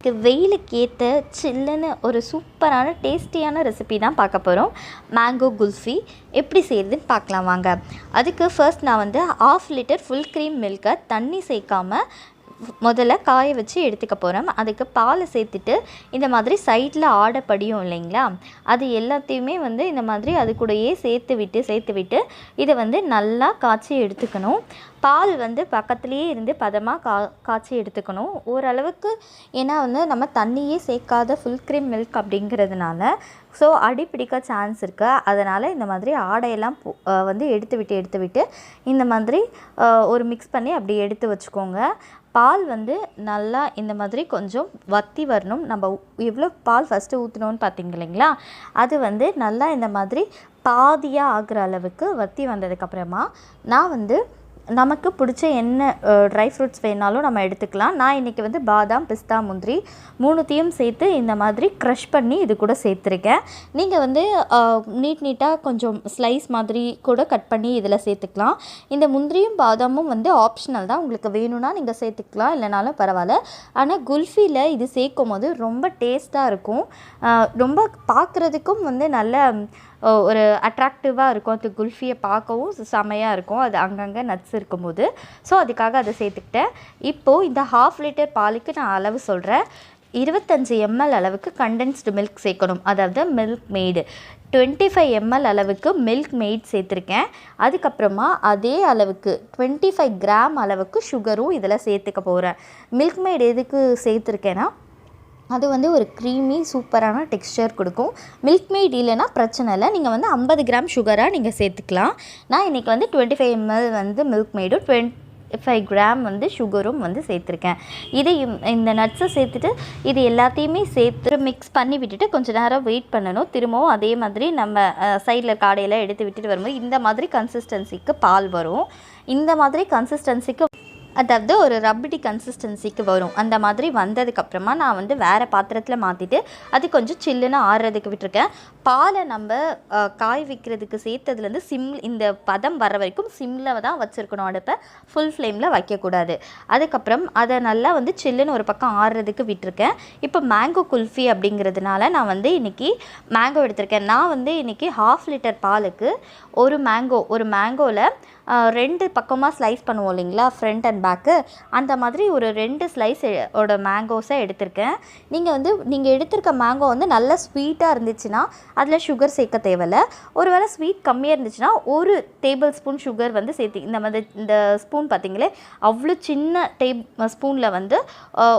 இன்றைக்கி வெயிலுக்கு ஏற்ற சில்லுன்னு ஒரு சூப்பரான டேஸ்டியான ரெசிபி தான் பார்க்க போகிறோம். மேங்கோ குல்ஃபி எப்படி செய்கிறதுன்னு பார்க்கலாம் வாங்க. அதுக்கு ஃபர்ஸ்ட் நான் வந்து 1/2 லிட்டர் ஃபுல் க்ரீம் மில்கை தண்ணி சேர்க்காமல் முதல்ல காய வச்சு எடுத்துக்க போகிறோம். அதுக்கு பாலை சேர்த்துட்டு இந்த மாதிரி சைடில் ஆடை படியும் இல்லைங்களா, அது எல்லாத்தையுமே வந்து இந்த மாதிரி அது கூடயே சேர்த்து விட்டு இதை வந்து நல்லா காய்ச்சி எடுத்துக்கணும். பால் வந்து பக்கத்துலேயே இருந்து பதமாக காய்ச்சி எடுத்துக்கணும் ஓரளவுக்கு. ஏன்னா வந்து நம்ம தண்ணியே சேர்க்காத ஃபுல் க்ரீம் மில்க் அப்படிங்கிறதுனால ஸோ அடி பிடிக்க சான்ஸ் இருக்குது. அதனால் இந்த மாதிரி ஆடையெல்லாம் வந்து எடுத்து விட்டு இந்த மாதிரி ஒரு மிக்ஸ் பண்ணி அப்படி எடுத்து வச்சுக்கோங்க. பால் வந்து நல்லா இந்த மாதிரி கொஞ்சம் வற்றி வரணும். நம்ம எவ்வளோ பால் ஃபஸ்ட்டு ஊற்றணும்னு பார்த்தீங்க இல்லைங்களா, அது வந்து நல்லா இந்த மாதிரி பாதியாக ஆகிற அளவுக்கு வற்றி வந்ததுக்கப்புறமா நான் வந்து நமக்கு பிடிச்ச என்ன ட்ரை ஃப்ரூட்ஸ் வேணாலும் நம்ம எடுத்துக்கலாம். நான் இன்றைக்கி வந்து பாதாம், பிஸ்தா, முந்திரி மூணுத்தையும் சேர்த்து இந்த மாதிரி க்ரஷ் பண்ணி இது கூட சேர்த்துருக்கேன். நீங்கள் வந்து நீட்டாக கொஞ்சம் ஸ்லைஸ் மாதிரி கூட கட் பண்ணி இதில் சேர்த்துக்கலாம். இந்த முந்திரியும் பாதாமும் வந்து ஆப்ஷனல் தான், உங்களுக்கு வேணும்னா நீங்கள் சேர்த்துக்கலாம், இல்லைனாலும் பரவாயில்ல. ஆனால் குல்ஃபியில் இது சேர்க்கும் போது ரொம்ப டேஸ்ட்டாக இருக்கும். ரொம்ப பார்க்குறதுக்கும் வந்து நல்ல ஒரு அட்ராக்டிவாக இருக்கும். அது குல்ஃபியை பார்க்கவும் செமையாக இருக்கும், அது அங்கங்கே நட்ஸ் இருக்கும்போது. ஸோ அதுக்காக அதை சேர்த்துக்கிட்டேன். இப்போது இந்த 1/2 லிட்டர் பாலுக்கு நான் அளவு சொல்கிறேன். 25 ml அளவுக்கு கண்டென்ஸ்டு மில்க் சேர்க்கணும், அதாவது மில்க் மெய்டு. 25 ml அளவுக்கு மில்க் மெய்ட் சேர்த்துருக்கேன். அதுக்கப்புறமா அதே அளவுக்கு 25 கிராம் அளவுக்கு சுகரும் இதில் சேர்த்துக்க போகிறேன். மில்க் மெய்டு எதுக்கு சேர்த்துருக்கேன்னா, அது வந்து ஒரு க்ரீமி சூப்பரான டெக்ஸ்சர் கொடுக்கும். மில்க் மெய்ட் இல்லைன்னா பிரச்சனை இல்லை, நீங்கள் வந்து 50 கிராம் சுகராக நீங்கள் சேர்த்துக்கலாம். நான் இன்றைக்கி வந்து 25 ml வந்து மில்க் மெய்டும் 25 கிராம் வந்து சுகரும் வந்து சேர்த்துருக்கேன். இதையும் இந்த நட்ஸை சேர்த்துட்டு இது எல்லாத்தையுமே சேர்த்து மிக்ஸ் பண்ணி விட்டுட்டு கொஞ்சம் நேரம் வெயிட் பண்ணணும். திரும்பவும் அதே மாதிரி நம்ம சைடில் காடையெல்லாம் எடுத்து விட்டுட்டு வரும்போது இந்த மாதிரி கன்சிஸ்டன்சிக்கு பால் வரும். இந்த மாதிரி கன்சிஸ்டன்சிக்கு, அதாவது ஒரு ரப்படி கன்சிஸ்டன்சிக்கு வரும். அந்த மாதிரி வந்ததுக்கப்புறமா நான் வந்து வேறு பாத்திரத்தில் மாற்றிட்டு அது கொஞ்சம் சில்லுன்னு ஆறுறதுக்கு விட்டுருக்கேன். பாலை நம்ம காய் வைக்கிறதுக்கு சேர்த்ததுலேருந்து இந்த பதம் வர வரைக்கும் சிம்மில் தான் வச்சுருக்கணும். அடுப்பை ஃபுல் ஃப்ளேமில் வைக்கக்கூடாது. அதுக்கப்புறம் அதை நல்லா வந்து சில்லுன்னு ஒரு பக்கம் ஆறுறதுக்கு விட்டுருக்கேன். இப்போ மேங்கோ குல்ஃபி அப்படிங்கிறதுனால நான் வந்து இன்றைக்கி மேங்கோ எடுத்திருக்கேன். நான் வந்து இன்றைக்கி 1/2 லிட்டர் பாலுக்கு ஒரு மேங்கோவில் 2 பக்கமாக ஸ்லைஸ் பண்ணுவோம் இல்லைங்களா, ஃப்ரண்ட் அண்ட் பேக்கு, அந்த மாதிரி ஒரு 2 ஸ்லைஸ் மேங்கோஸை எடுத்திருக்கேன். நீங்கள் எடுத்திருக்க மேங்கோ வந்து நல்லா ஸ்வீட்டாக இருந்துச்சுன்னா அதில் சுகர் சேர்க்க தேவையில்லை. ஒருவேளை ஸ்வீட் கம்மியாக இருந்துச்சுன்னா 1 டேபிள் ஸ்பூன் சுகர் வந்து சேர்த்து, இந்த ஸ்பூன் பார்த்திங்களே அவ்வளோ சின்ன ஸ்பூனில் வந்து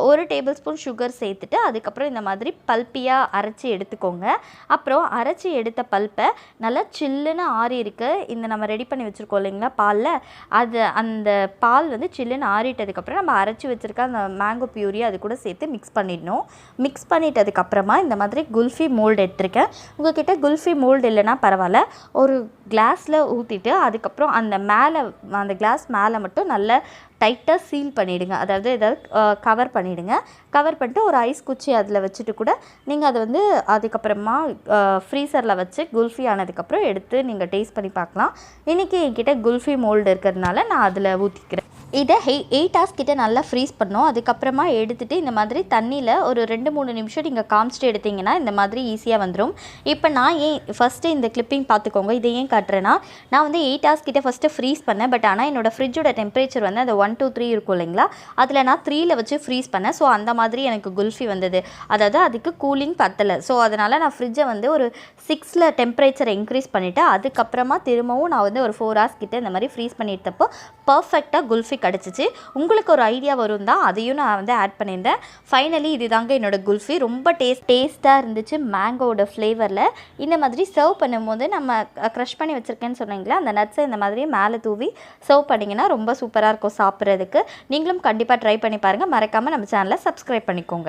1 டேபிள் ஸ்பூன் சுகர் சேர்த்துட்டு அதுக்கப்புறம் இந்த மாதிரி பல்ப்பியாக அரைச்சி எடுத்துக்கோங்க. அப்புறம் அரைச்சி எடுத்த பல்ப்பை நல்லா சில்லுன்னு ஆறி இருக்கு இந்த நம்ம ரெடி பண்ணி வச்சுருக்கோம் இல்லைங்களா பாலில், அந்த பால் வந்து சில்லுன்னு ஆறிட்டதுக்கப்புறம் நம்ம அரைச்சி வச்சுருக்க அந்த மேங்கோ பியூரி அது கூட சேர்த்து மிக்ஸ் பண்ணிடணும். மிக்ஸ் பண்ணிட்டதுக்கப்புறமா இந்த மாதிரி குல்ஃபி மோல்டு எடுத்திருக்கேன். உங்கள்கிட்ட குல்ஃபி மோல்டு இல்லைன்னா பரவாயில்ல, ஒரு கிளாஸில் ஊற்றிட்டு அதுக்கப்புறம் அந்த கிளாஸ் மேலே மட்டும் நல்லா டைட்டாக சீல் பண்ணிவிடுங்க. அதாவது கவர் பண்ணிவிடுங்க. கவர் பண்ணிட்டு ஒரு ஐஸ் குச்சி அதில் வச்சுட்டு கூட நீங்கள் அதை வந்து அதுக்கப்புறமா ஃப்ரீசரில் வச்சு குல்ஃபி ஆனதுக்கப்புறம் எடுத்து நீங்கள் டேஸ்ட் பண்ணி பார்க்கலாம். இன்றைக்கி என்கிட்ட குல்ஃபி மோல்டு இருக்கிறதுனால நான் அதில் ஊற்றிக்கிறேன். இதை 8 hours கிட்ட நல்லா ஃப்ரீஸ் பண்ணோம். அதுக்கப்புறமா எடுத்துகிட்டு இந்த மாதிரி தண்ணியில் ஒரு 2-3 நிமிஷம் நீங்கள் காமிச்சிட்டு எடுத்திங்கன்னா இந்த மாதிரி ஈஸியாக வந்துடும். இப்போ நான் ஃபஸ்ட்டு இந்த கிளிப்பிங் பார்த்துக்கோங்க, இதை ஏன் காட்டுறேன்னா, நான் வந்து 8 hours கிட்ட ஃபஸ்ட்டு ஃப்ரீஸ் பண்ணேன். பட் ஆனால் என்னோடய ஃப்ரிட்ஜோட டெம்பரேச்சர் வந்து அந்த 1 to 3 இருக்கும் இல்லைங்களா, அதில் நான் 3ல் வச்சு ஃப்ரீஸ் பண்ணேன். ஸோ அந்த மாதிரி எனக்கு குல்ஃபி வந்தது. அதாவது அதுக்கு கூலிங் பத்தலை. ஸோ அதனால் நான் ஃப்ரிட்ஜை வந்து ஒரு 6ல் டெம்பரேச்சரை இன்க்ரீஸ் பண்ணிவிட்டு அதுக்கப்புறமா திரும்பவும் நான் வந்து ஒரு 4 hours கிட்ட இந்த மாதிரி ஃப்ரீஸ் பண்ணிட்டப்போ பர்ஃபெக்டாக குல்ஃபி கிடச்சிச்சு. உங்களுக்கு ஒரு ஐடியா வரும் தான், அதையும் நான் வந்து ஆட் பண்ணியிருந்தேன். ஃபைனலி இது தாங்க என்னோடய குல்ஃபி. ரொம்ப டேஸ்ட்டாக இருந்துச்சு மேங்கோட ஃப்ளேவரில். இந்த மாதிரி சர்வ் பண்ணும்போது நம்ம க்ரஷ் பண்ணி வச்சுருக்கேன்னு சொன்னீங்களா, அந்த நட்ஸை இந்த மாதிரி மேலே தூவி சர்வ் பண்ணிங்கன்னா ரொம்ப சூப்பராக இருக்கும் சாப்பிட்றதுக்கு. நீங்களும் கண்டிப்பாக ட்ரை பண்ணி பாருங்கள். மறக்காமல் நம்ம சேனலை சப்ஸ்கிரைப் பண்ணிக்கோங்க.